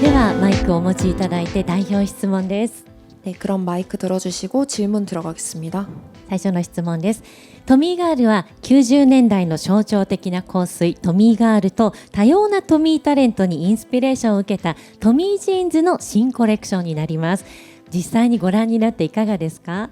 ではマイクをお持ちいただいて代表質問です。 네, 그럼 마이크 들어주시고 질문 들어가겠습니다. 最初の質問です。トミーガールは90年代の象徴的な香水トミーガールと多様なトミータレントにインスピレーションを受けたトミージーンズの新コレクションになります。実際にご覧になっていかがですか？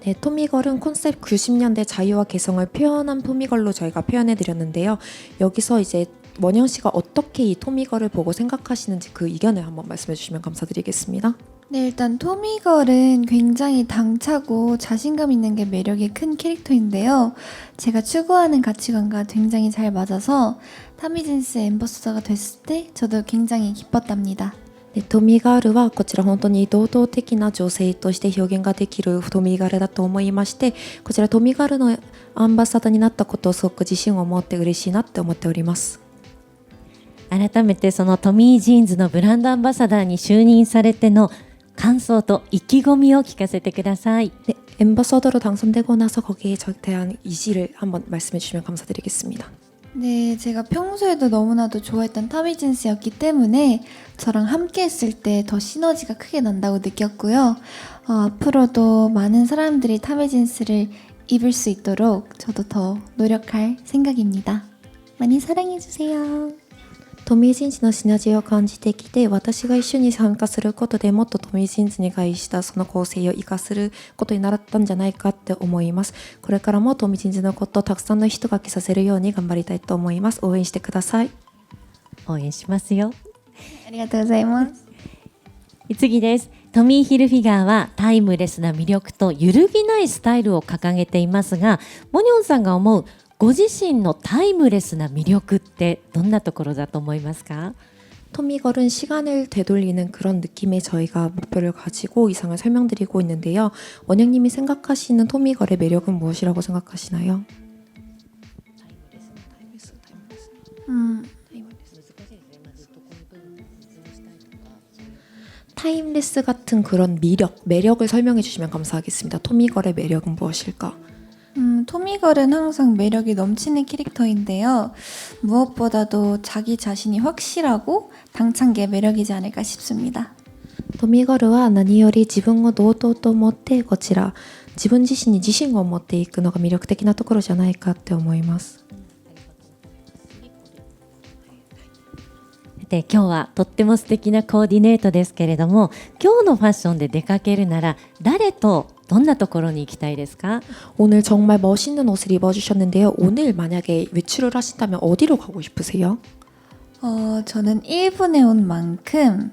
네, 토미걸은 콘셉트 90년대 자유와 개성을 표현한 토미걸로 저희가 표현해드렸는데요. 여기서 이제 원영 씨가 어떻게 이 토미걸을 보고 생각하시는지 그 의견을 한번 말씀해 주시면 감사드리겠습니다. 네, 일단 토미걸은 굉장히 당차고 자신감 있는 게 매력의 큰 캐릭터인데요. 제가 추구하는 가치관과 굉장히 잘 맞아서 타미진스 앰버서더가 됐을 때 저도 굉장히 기뻤답니다. 네, 토미가르와 こちら本当に堂々的な女性として表現ができるトミガルだと思いまして、こちらトミガルのアンバサダーになったことをすごく自信を持って嬉しいなって思っております。改めてそのトミージーンズのブランドアンバサダーに就任されての感想と意気込みを聞かせてください。 네, 앰버서더로 당선되고 나서 거기에 대한 이시를 한번 말씀해 주시면 감사드리겠습니다. 네, 제가 평소에도 너무나도 좋아했던 타미진스였기 때문에 저랑 함께 했을 때 더 시너지가 크게 난다고 느꼈고요. 앞으로도 많은 사람들이 타미진스를 입을 수 있도록 저도 더 노력할 생각입니다. 많이 사랑해주세요. トミージーンズのシナジーを感じてきて、私が一緒に参加することでもっとトミージーンズに対したその構成を生かすることになったんじゃないかって思います。これからもトミージーンズのことをたくさんの人が着させるように頑張りたいと思います。応援してください。応援しますよ。ありがとうございます。次です。トミーヒルフィガーはタイムレスな魅力と揺るぎないスタイルを掲げていますが、モニョンさんが思うご自身のタイムレスな魅力ってどんなところだと思いますか？ 토미걸은 시간을 되돌리는 그런 느낌의 저희가 목표를 가지고 이상을 설명드리고 있는데요. 원영님이 생각하시는 토미걸의 매력은 무엇이라고 생각하시나요? 타임레스 같은 그런 매력을 설명해 주시면 감사하겠습니다. 토미걸의 매력은 무엇일까? 토미걸은 항상 매력이 넘치는 캐릭터인데요. 무엇보다도 자기 자신이 확실하고 당찬 게 매력이지 않을까 싶습니다. トミガルは何より自分を堂々と思ってこちら自分自身に自信を持っていくのが魅力的なところじゃないかって思います。で、今日はとっても素敵なコーディネートですけれども、今日のファッションで出かけるなら誰とどんなところに行きたいですか？ 오늘 정말 멋있는 옷을 입어주셨는데요. 오늘 만약에 외출을 하신다면 어디로 가고 싶으세요? 저는 일본에 온 만큼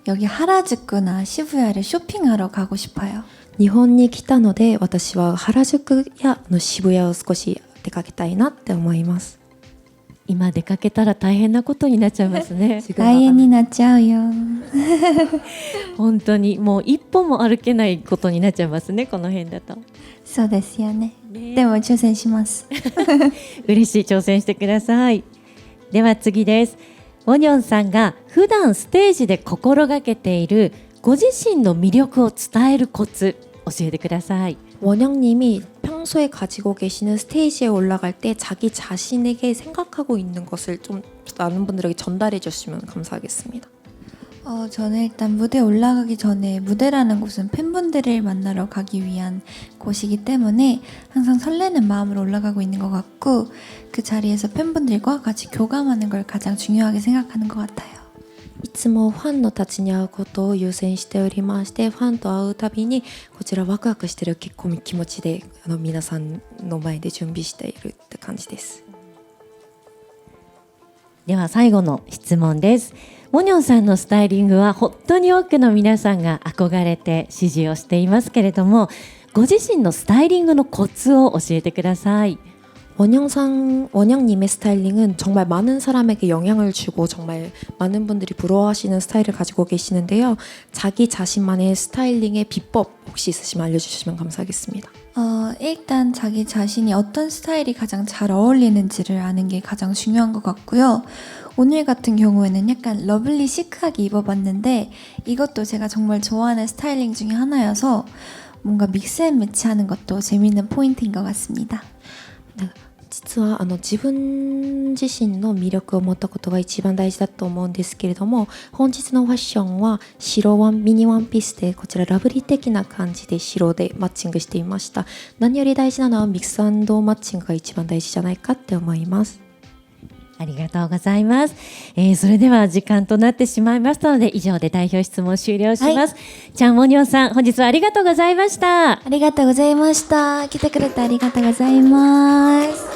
여기 하라주쿠나 시부야를 쇼핑하러 가고 싶어요. 日本に来たので私は原宿や渋谷を少し出かけたいなって思います。今出かけたら大変なことになっちゃいますね。来園になっちゃうよ。本当にもう一歩も歩けないことになっちゃいますね、この辺だと。そうですよね。でも挑戦します。嬉しい、挑戦してください。では次です。ウォニョンさんが普段ステージで心がけているご自身の魅力を伝えるコツ教えてください。 원영님이 평소에 가지고 계시는 스테이지에 올라갈 때 자기 자신에게 생각하고 있는 것을 좀 많은 분들에게 전달해 주시면 감사하겠습니다. 저는 일단 무대에 올라가기 전에 무대라는 곳은 팬분들을 만나러 가기 위한 곳이기 때문에 항상 설레는 마음으로 올라가고 있는 것 같고 그 자리에서 팬분들과 같이 교감하는 걸 가장 중요하게 생각하는 것 같아요. いつもファンのたちに会うことを優先しておりまして、ファンと会うたびにこちらワクワクしてる気持ちで皆さんの前で準備しているって感じです。では最後の質問です。モニョンさんのスタイリングは本当に多くの皆さんが憧れて支持をしていますけれども、ご自身のスタイリングのコツを教えてください。 원영님의 스타일링은 정말 많은 사람에게 영향을 주고 정말 많은 분들이 부러워하시는 스타일을 가지고 계시는데요. 자기 자신만의 스타일링의 비법 혹시 있으시면 알려주시면 감사하겠습니다. 일단 자기 자신이 어떤 스타일이 가장 잘 어울리는지를 아는 게 가장 중요한 것 같고요. 오늘 같은 경우에는 약간 러블리 시크하게 입어봤는데 이것도 제가 정말 좋아하는 스타일링 중에 하나여서 뭔가 믹스앤매치하는 것도 재밌는 포인트인 것 같습니다. 네. 実は自分自身の魅力を持ったことが一番大事だと思うんですけれども、本日のファッションは白ミニワンピースで、こちらラブリー的な感じで白でマッチングしていました。何より大事なのはミックス&マッチングが一番大事じゃないかって思います。ありがとうございます。それでは時間となってしまいましたので、以上で代表質問終了します。チャン・ウォニョンさん、本日はありがとうございました。ありがとうございました。来てくれてありがとうございます。